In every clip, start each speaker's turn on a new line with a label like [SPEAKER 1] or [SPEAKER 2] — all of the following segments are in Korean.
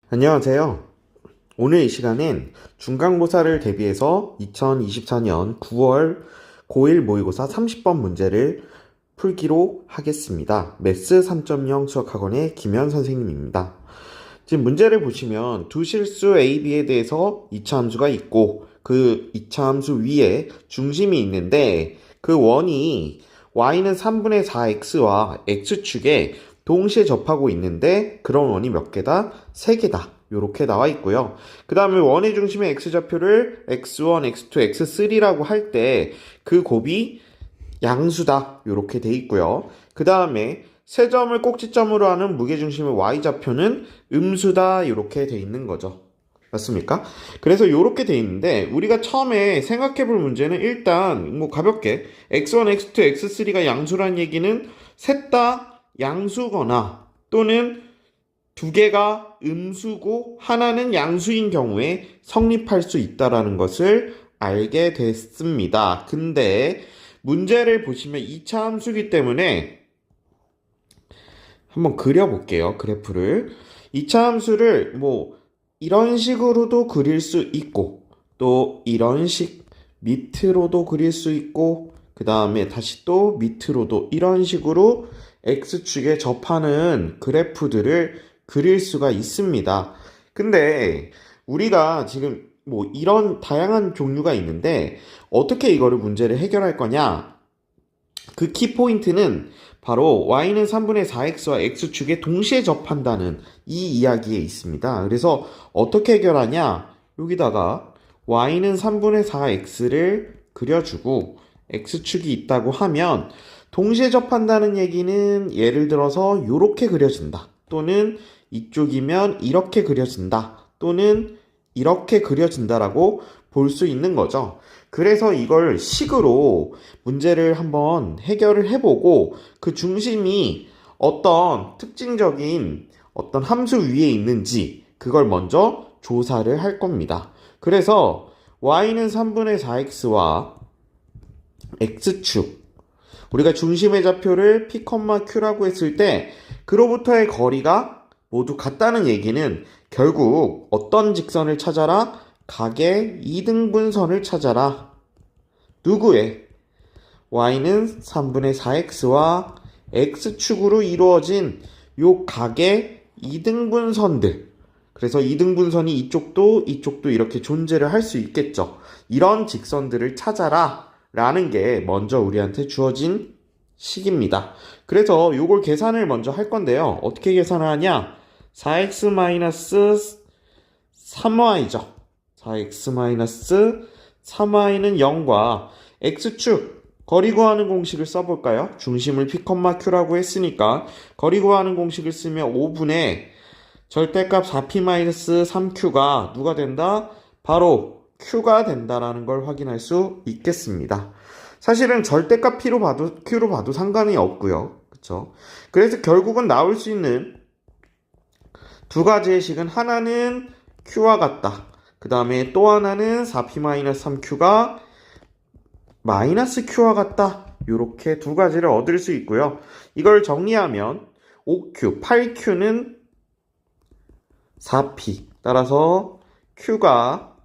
[SPEAKER 1] 안녕하세요. 오늘 이 시간엔 중간고사를 대비해서 2024년 9월 고1 모의고사 30번 문제를 풀기로 하겠습니다. 매스 3.0 수학학원의 김현 선생님입니다. 지금 문제를 보시면 두 실수 A, B에 대해서 이차함수가 있고 그 이차함수 위에 중심이 있는데 그 원이 y는 3분의 4x와 x축에 동시에 접하고 있는데 그런 원이 몇 개다? 3개다. 이렇게 나와 있고요. 그 다음에 원의 중심의 x좌표를 x1, x2, x3라고 할 때 그 곱이 양수다. 이렇게 돼 있고요. 그 다음에 세 점을 꼭지점으로 하는 무게중심의 y좌표는 음수다. 이렇게 돼 있는 거죠. 맞습니까? 그래서 이렇게 돼 있는데 우리가 처음에 생각해 볼 문제는 일단 뭐 가볍게 x1, x2, x3가 양수란 얘기는 셋 다 양수거나 또는 두 개가 음수고 하나는 양수인 경우에 성립할 수 있다라는 것을 알게 됐습니다. 근데 문제를 보시면 2차 함수기 때문에 한번 그려볼게요. 그래프를. 2차 함수를 뭐 이런 식으로도 그릴 수 있고 또 이런 식 밑으로도 그릴 수 있고 그 다음에 다시 또 밑으로도 이런 식으로 x축에 접하는 그래프들을 그릴 수가 있습니다. 근데 우리가 지금 뭐 이런 다양한 종류가 있는데 어떻게 이거를 문제를 해결할 거냐? 그 키포인트는 바로 y는 3분의 4x와 x축에 동시에 접한다는 이 이야기에 있습니다. 그래서 어떻게 해결하냐? 여기다가 y는 3분의 4x를 그려주고 x축이 있다고 하면 동시에 접한다는 얘기는 예를 들어서 이렇게 그려진다. 또는 이쪽이면 이렇게 그려진다. 또는 이렇게 그려진다라고 볼 수 있는 거죠. 그래서 이걸 식으로 문제를 한번 해결을 해보고 그 중심이 어떤 특징적인 어떤 함수 위에 있는지 그걸 먼저 조사를 할 겁니다. 그래서 y는 3분의 4x와 x축 우리가 중심의 좌표를 p, q라고 했을 때 그로부터의 거리가 모두 같다는 얘기는 결국 어떤 직선을 찾아라? 각의 이등분선을 찾아라. 누구의? y는 3분의 4x와 x축으로 이루어진 요 각의 이등분선들. 그래서 이등분선이 이쪽도 이렇게 존재를 할 수 있겠죠. 이런 직선들을 찾아라 라는 게 먼저 우리한테 주어진 식입니다. 그래서 요걸 계산을 먼저 할 건데요. 어떻게 계산을 하냐? 4x-3y죠. 4x-3y는 0과 x축 거리 구하는 공식을 써볼까요? 중심을 p, q라고 했으니까 거리 구하는 공식을 쓰면 5분의 절대값 4p-3q가 누가 된다? 바로 q가 된다라는 걸 확인할 수 있겠습니다. 사실은 절대값 q로 봐도 상관이 없고요. 그쵸? 그래서 결국은 나올 수 있는 두 가지의 식은 하나는 q와 같다. 그 다음에 또 하나는 4p-3q가 마이너스 q와 같다. 이렇게 두 가지를 얻을 수 있고요. 이걸 정리하면 5q, 8q는 4p. 따라서 q가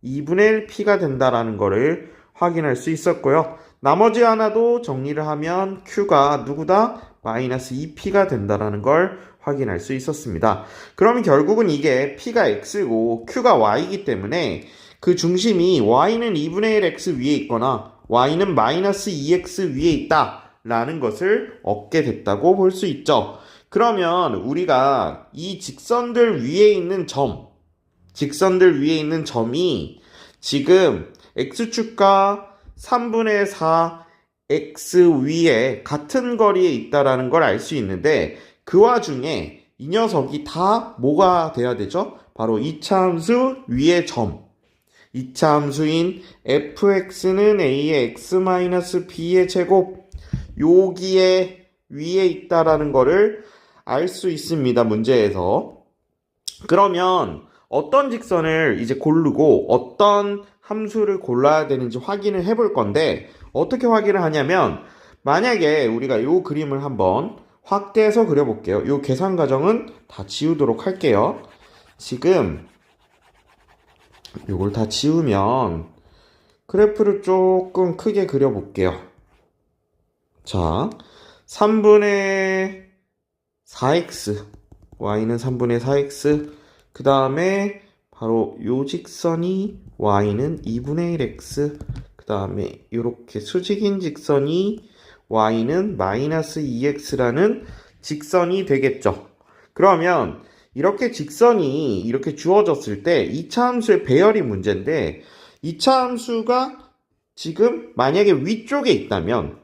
[SPEAKER 1] 2분의 1 p가 된다라는 것을 확인할 수 있었고요. 나머지 하나도 정리를 하면 q가 누구다? 마이너스 2p가 된다라는 걸 확인할 수 있었습니다. 그럼 결국은 이게 p가 x고 q가 y이기 때문에 그 중심이 y는 2분의 1 x 위에 있거나 y는 마이너스 2x 위에 있다 라는 것을 얻게 됐다고 볼 수 있죠. 그러면 우리가 이 직선들 위에 있는 점이 지금 x축과 3분의 4 x 위에 같은 거리에 있다라는 걸 알 수 있는데 그 와중에 이 녀석이 다 뭐가 돼야 되죠? 바로 2차 함수 위의 점. 2차 함수인 fx는 a의 x-b의 제곱 여기에 위에 있다라는 거를 알 수 있습니다. 문제에서. 그러면 어떤 직선을 이제 고르고 어떤 함수를 골라야 되는지 확인을 해볼 건데 어떻게 확인을 하냐면 만약에 우리가 이 그림을 한번 확대해서 그려볼게요. 이 계산 과정은 다 지우도록 할게요. 지금 이걸 다 지우면 그래프를 조금 크게 그려볼게요. 자, 3분의 4x, y는 3분의 4x, 그 다음에 바로 요 직선이 y는 2분의 1x, 그 다음에 이렇게 수직인 직선이 y는 마이너스 2x라는 직선이 되겠죠. 그러면 이렇게 직선이 이렇게 주어졌을 때 2차 함수의 배열이 문제인데 2차 함수가 지금 만약에 위쪽에 있다면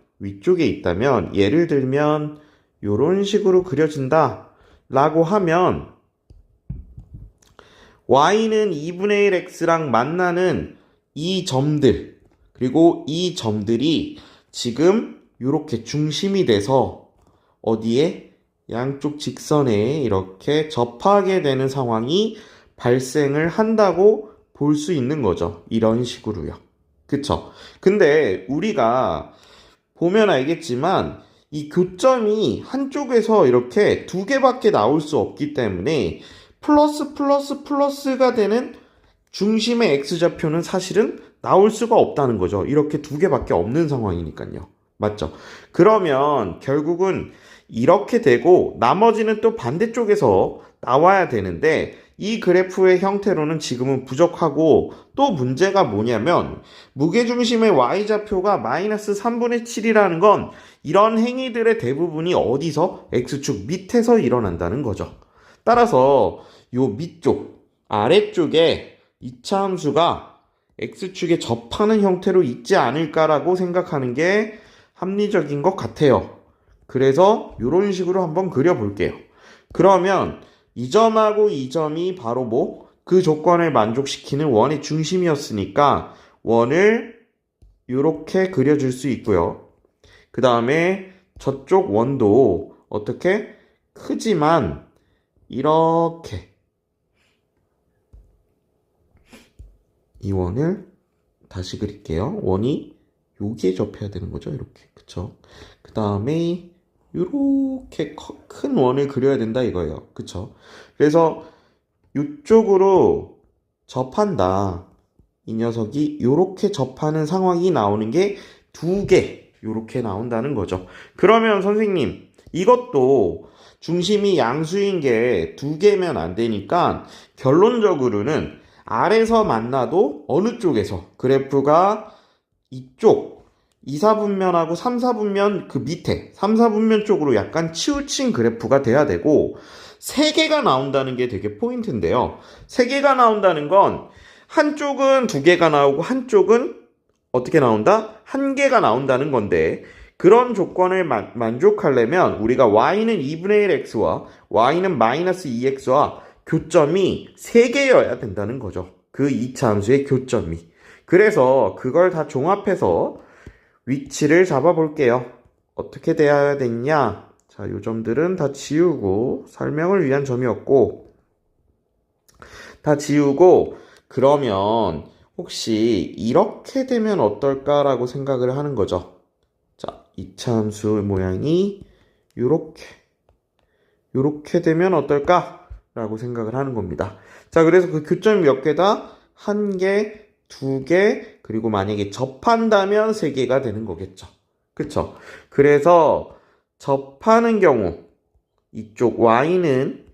[SPEAKER 1] 예를 들면 이런 식으로 그려진다 라고 하면 y는 2분의 1x랑 만나는 이 점들 그리고 이 점들이 지금 이렇게 중심이 돼서 어디에 양쪽 직선에 이렇게 접하게 되는 상황이 발생을 한다고 볼 수 있는 거죠. 이런 식으로요. 그쵸? 근데 우리가 보면 알겠지만 이 교점이 한쪽에서 이렇게 두 개밖에 나올 수 없기 때문에 플러스가 되는 중심의 x좌표는 사실은 나올 수가 없다는 거죠. 이렇게 두 개밖에 없는 상황이니까요. 맞죠? 그러면 결국은 이렇게 되고 나머지는 또 반대쪽에서 나와야 되는데 이 그래프의 형태로는 지금은 부족하고 또 문제가 뭐냐면 무게중심의 y좌표가 마이너스 3분의 7이라는 건 이런 행위들의 대부분이 어디서? x축 밑에서 일어난다는 거죠. 따라서 요 밑쪽, 아래쪽에 2차 함수가 x축에 접하는 형태로 있지 않을까라고 생각하는 게 합리적인 것 같아요. 그래서 이런 식으로 한번 그려볼게요. 그러면 이 점하고 이 점이 바로 그 조건을 만족시키는 원의 중심이었으니까 원을 이렇게 그려줄 수 있고요. 그 다음에 저쪽 원도 어떻게? 크지만 이렇게 이 원을 다시 그릴게요. 원이 여기에 접해야 되는 거죠. 이렇게. 그쵸? 그 다음에 이렇게 큰 원을 그려야 된다 이거예요. 그쵸? 그래서 이쪽으로 접한다. 이 녀석이 이렇게 접하는 상황이 나오는 게 두 개 이렇게 나온다는 거죠. 그러면 선생님 이것도 중심이 양수인 게 두 개면 안 되니까 결론적으로는 아래서 만나도 어느 쪽에서 그래프가 이쪽 2, 4분면하고 3, 4분면 그 밑에 3, 4분면 쪽으로 약간 치우친 그래프가 돼야 되고 3개가 나온다는 게 되게 포인트인데요. 3개가 나온다는 건 한쪽은 2개가 나오고 한쪽은 어떻게 나온다? 1개가 나온다는 건데 그런 조건을 만족하려면 우리가 y는 2분의 1x와 y는 마이너스 2x와 교점이 3개여야 된다는 거죠. 그 2차 함수의 교점이. 그래서 그걸 다 종합해서 위치를 잡아볼게요. 어떻게 돼야 되냐? 자, 요 점들은 다 지우고 설명을 위한 점이었고 다 지우고 그러면 혹시 이렇게 되면 어떨까라고 생각을 하는 거죠. 자, 2차 함수 모양이 요렇게 되면 어떨까라고 생각을 하는 겁니다. 자, 그래서 그 교점이 몇 개다? 1개, 2개, 그리고 만약에 접한다면 3개가 되는 거겠죠. 그쵸? 그래서 접하는 경우 이쪽 y는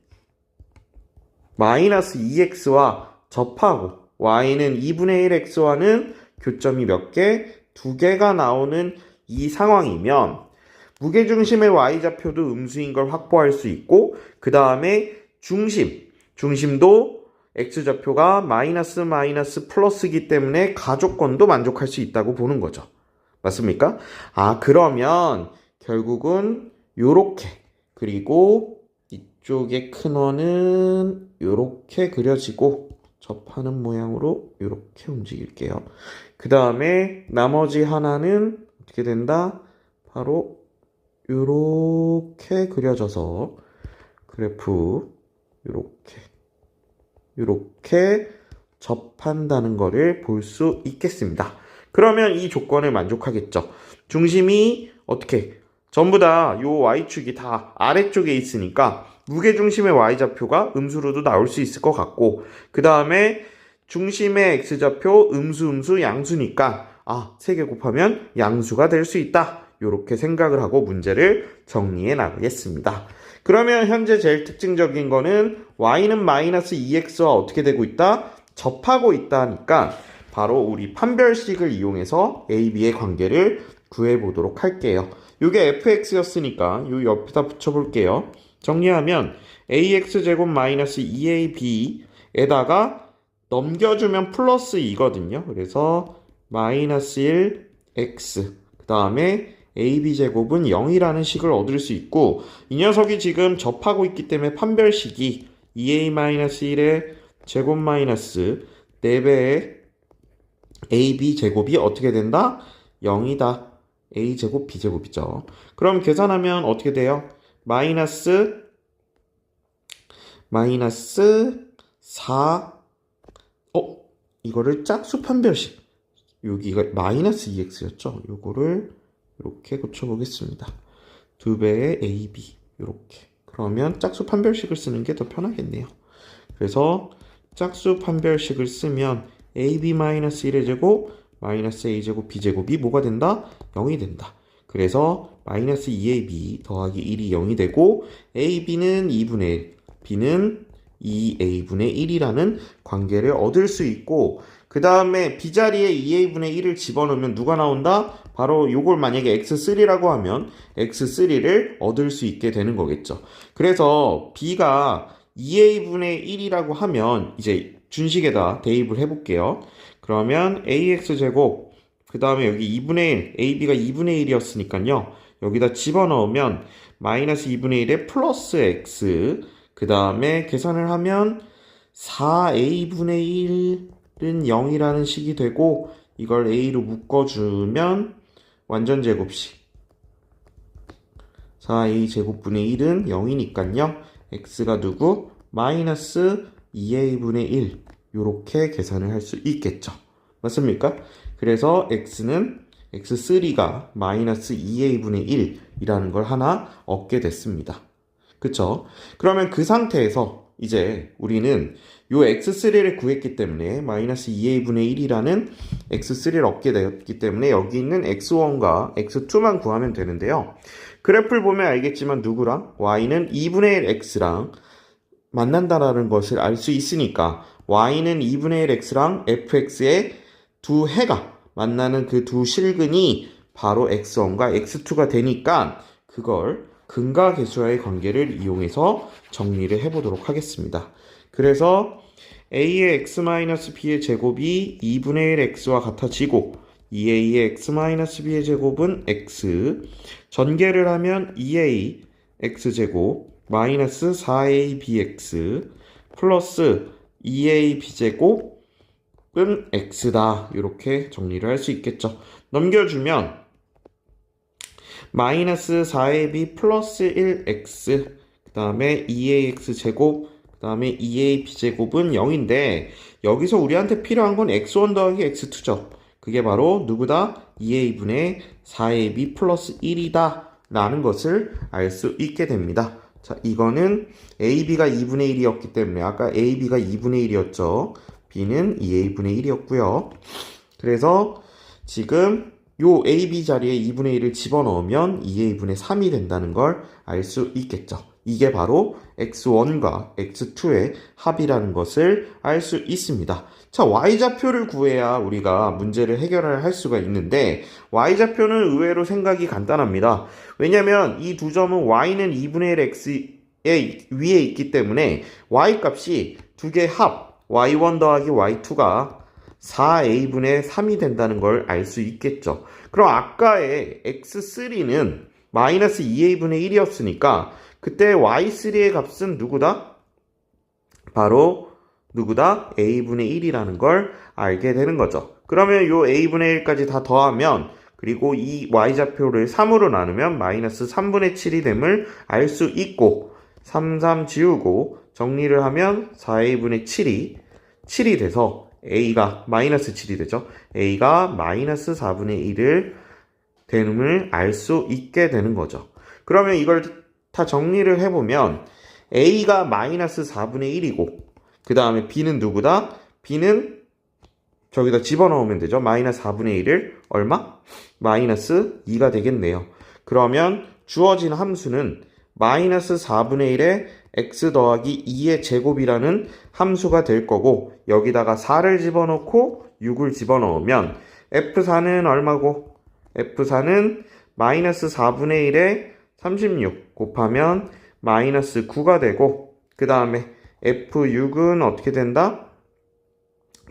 [SPEAKER 1] 마이너스 2x와 접하고 y는 2분의 1x와는 교점이 몇 개? 2개가 나오는 이 상황이면 무게중심의 y좌표도 음수인 걸 확보할 수 있고 그 다음에 중심도 x좌표가 마이너스 플러스이기 때문에 가조건도 만족할 수 있다고 보는 거죠. 맞습니까? 아, 그러면 결국은 요렇게 그리고 이쪽의 큰 원은 요렇게 그려지고 접하는 모양으로 요렇게 움직일게요. 그 다음에 나머지 하나는 어떻게 된다? 바로 요렇게 그려져서 그래프 요렇게 접한다는 거를 볼 수 있겠습니다. 그러면 이 조건을 만족하겠죠. 중심이 어떻게 전부 다 요 y축이 다 아래쪽에 있으니까 무게중심의 y좌표가 음수로도 나올 수 있을 것 같고, 그 다음에 중심의 x좌표 음수 양수니까 3개 곱하면 양수가 될 수 있다. 이렇게 생각을 하고 문제를 정리해 나가겠습니다. 그러면 현재 제일 특징적인 거는 y는 마이너스 2x와 어떻게 되고 있다? 접하고 있다니까 바로 우리 판별식을 이용해서 a, b의 관계를 구해보도록 할게요. 이게 fx였으니까 요 옆에다 붙여볼게요. 정리하면 ax제곱 마이너스 2ab에다가 넘겨주면 플러스 2거든요. 그래서 마이너스 1x 그 다음에 ab제곱은 0이라는 식을 얻을 수 있고, 이 녀석이 지금 접하고 있기 때문에 판별식이 2a-1의 제곱 마이너스 4배의 ab제곱이 어떻게 된다? 0이다. a제곱 b제곱이죠. 그럼 계산하면 어떻게 돼요? 마이너스 4 이거를 짝수 판별식, 여기가 마이너스 2x였죠. 요거를 이렇게 고쳐보겠습니다. 2배의 ab 이렇게. 그러면 짝수 판별식을 쓰는 게 더 편하겠네요. 그래서 짝수 판별식을 쓰면 ab-1의 제곱 마이너스 a제곱 b제곱이 뭐가 된다? 0이 된다. 그래서 마이너스 2ab 더하기 1이 0이 되고 ab는 2분의 1, b는 2a분의 1이라는 관계를 얻을 수 있고, 그 다음에 b자리에 2a분의 1을 집어넣으면 누가 나온다? 바로 요걸 만약에 x3라고 하면 x3를 얻을 수 있게 되는 거겠죠. 그래서 b가 2a분의 1이라고 하면 이제 준식에다 대입을 해볼게요. 그러면 ax제곱 그 다음에 여기 2분의 1, ab가 2분의 1이었으니까요. 여기다 집어넣으면 마이너스 2분의 1에 플러스 x 그 다음에 계산을 하면 4a분의 1은 0이라는 식이 되고, 이걸 a로 묶어주면 완전제곱식 4a 제곱분의 1은 0이니까요. x가 누구? 마이너스 2a분의 1 요렇게 계산을 할 수 있겠죠. 맞습니까? 그래서 x는 x3가 마이너스 2a분의 1이라는 걸 하나 얻게 됐습니다. 그쵸? 그러면 그 상태에서 이제 우리는 요 x3를 구했기 때문에 마이너스 2a분의 1이라는 x3를 얻게 되었기 때문에 여기 있는 x1과 x2만 구하면 되는데요. 그래프를 보면 알겠지만 누구랑? y는 2분의 1 x랑 만난다라는 것을 알 수 있으니까 y는 2분의 1 x랑 fx의 두 해가 만나는 그 두 실근이 바로 x1과 x2가 되니까 그걸 근과 계수와의 관계를 이용해서 정리를 해보도록 하겠습니다. 그래서 a의 x-b의 제곱이 2분의 1 x와 같아지고 2a의 x-b의 제곱은 x, 전개를 하면 2a x제곱 마이너스 4a bx 플러스 2a b제곱은 x다. 이렇게 정리를 할 수 있겠죠. 넘겨주면 마이너스 4ab 플러스 1x 그 다음에 2ax 제곱 그 다음에 2a b제곱은 0인데 여기서 우리한테 필요한 건 x1 더하기 x2죠. 그게 바로 누구다? 2a분의 4ab 플러스 1이다 라는 것을 알 수 있게 됩니다. 자, 이거는 ab가 2분의 1이었기 때문에 아까 ab가 2분의 1이었죠. b는 2a분의 1이었고요. 그래서 지금 요 AB 자리에 2분의 1을 집어넣으면 2a분의 3이 된다는 걸 알 수 있겠죠. 이게 바로 x1과 x2의 합이라는 것을 알 수 있습니다. 자, y좌표를 구해야 우리가 문제를 해결을 할 수가 있는데 y좌표는 의외로 생각이 간단합니다. 왜냐면 이 두 점은 y는 2분의 1 x의 위에 있기 때문에 y 값이 두 개의 합 y1 더하기 y2가 4a분의 3이 된다는 걸 알 수 있겠죠. 그럼 아까의 x3는 마이너스 2a분의 1이었으니까 그때 y3의 값은 누구다? 바로 누구다? a분의 1이라는 걸 알게 되는 거죠. 그러면 요 a분의 1까지 다 더하면 그리고 이 y좌표를 3으로 나누면 마이너스 3분의 7이 됨을 알 수 있고 3, 3 지우고 정리를 하면 4a분의 7이 돼서 a가 마이너스 7이 되죠. a가 마이너스 4분의 1을 됨을 알 수 있게 되는 거죠. 그러면 이걸 다 정리를 해보면 A가 마이너스 4분의 1이고 그 다음에 B는 누구다? B는 저기다 집어넣으면 되죠. 마이너스 4분의 1을 얼마? 마이너스 2가 되겠네요. 그러면 주어진 함수는 마이너스 4분의 1에 x 더하기 2의 제곱이라는 함수가 될 거고 여기다가 4를 집어넣고 6을 집어넣으면 F4는 얼마고? F4는 마이너스 4분의 1에 36 곱하면 마이너스 9가 되고 그 다음에 F6은 어떻게 된다?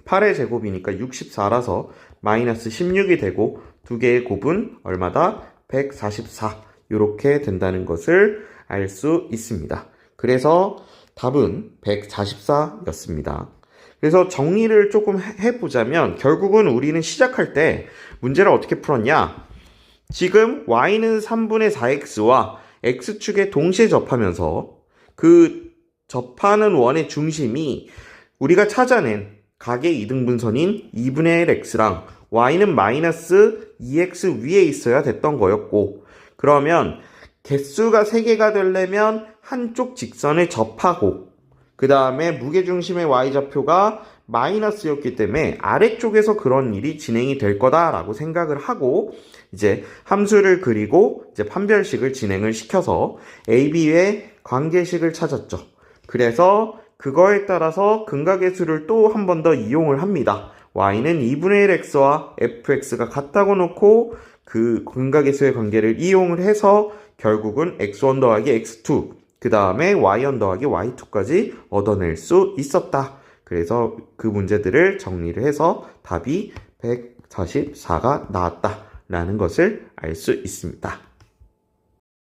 [SPEAKER 1] 8의 제곱이니까 64라서 마이너스 16이 되고 두 개의 곱은 얼마다? 144 이렇게 된다는 것을 알 수 있습니다. 그래서 답은 144였습니다. 그래서 정리를 조금 해보자면 결국은 우리는 시작할 때 문제를 어떻게 풀었냐? 지금 y는 3분의 4x와 x축에 동시에 접하면서 그 접하는 원의 중심이 우리가 찾아낸 각의 이등분선인 2분의 1x랑 y는 마이너스 2x 위에 있어야 됐던 거였고 그러면 개수가 3개가 되려면 한쪽 직선을 접하고 그 다음에 무게중심의 y좌표가 마이너스였기 때문에 아래쪽에서 그런 일이 진행이 될 거다라고 생각을 하고 이제 함수를 그리고 이제 판별식을 진행을 시켜서 AB의 관계식을 찾았죠. 그래서 그거에 따라서 근각계수를 또 한 번 더 이용을 합니다. y는 2분의 1x와 fx가 같다고 놓고 그 근각계수의 관계를 이용을 해서 결국은 x1 더하기 x2 그 다음에 y1 더하기 y2까지 얻어낼 수 있었다. 그래서 그 문제들을 정리를 해서 답이 144가 나왔다라는 것을 알 수 있습니다.